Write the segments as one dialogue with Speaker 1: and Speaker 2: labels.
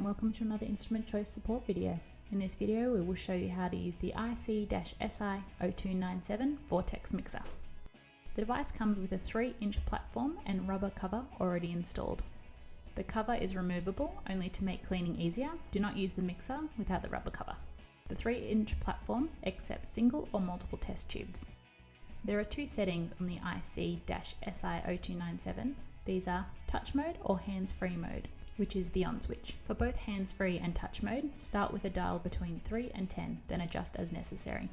Speaker 1: welcome to another instrument choice support video. In this video we will show you how to use the IC-SI-0297 Vortex mixer. The device comes with a 3-inch platform and rubber cover already installed. The cover is removable only to make cleaning easier. Do not use the mixer without the rubber cover. The 3-inch platform accepts single or multiple test tubes. There are 2 settings on the IC-SI-0297. These are touch mode or hands-free mode, which is the on switch. For both hands-free and touch mode, start with a dial between 3 and 10, then adjust as necessary.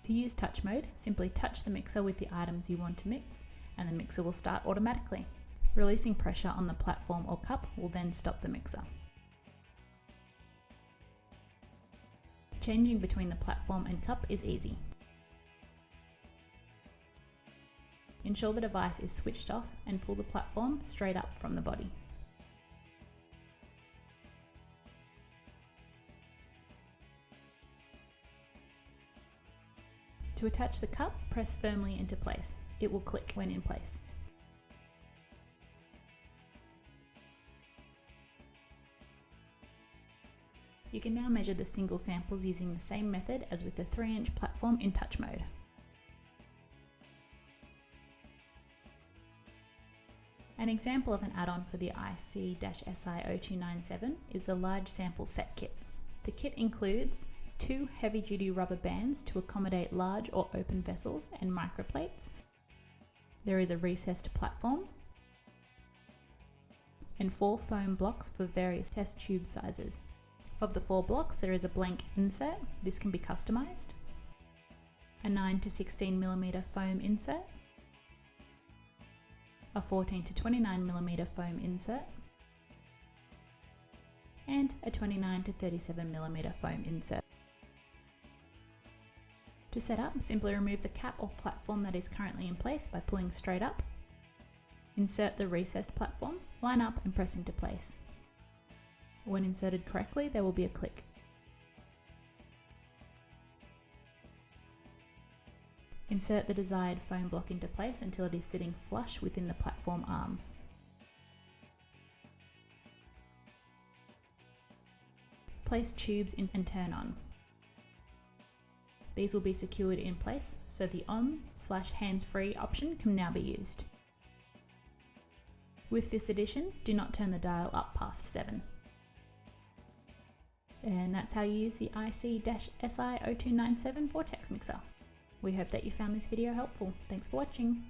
Speaker 1: To use touch mode, simply touch the mixer with the items you want to mix, and the mixer will start automatically. Releasing pressure on the platform or cup will then stop the mixer. Changing between the platform and cup is easy. Ensure the device is switched off and pull the platform straight up from the body. To attach the cup, press firmly into place. It will click when in place. You can now measure the single samples using the same method as with the 3-inch platform in touch mode. An example of an add-on for the IC-SI-0297 is the large sample set kit. The kit includes 2 heavy-duty rubber bands to accommodate large or open vessels and microplates. There is a recessed platform and 4 foam blocks for various test tube sizes. Of the 4 blocks, there is a blank insert. This can be customized. A 9 to 16mm foam insert. A 14 to 29mm foam insert, and a 29 to 37mm foam insert. To set up, simply remove the cap or platform that is currently in place by pulling straight up. Insert the recessed platform, line up and press into place. When inserted correctly, there will be a click. Insert the desired foam block into place until it is sitting flush within the platform arms. Place tubes in and turn on. These will be secured in place, so the on/hands-free option can now be used. With this addition, do not turn the dial up past 7. And that's how you use the IC-SI-0297 Vortex mixer. We hope that you found this video helpful. Thanks for watching.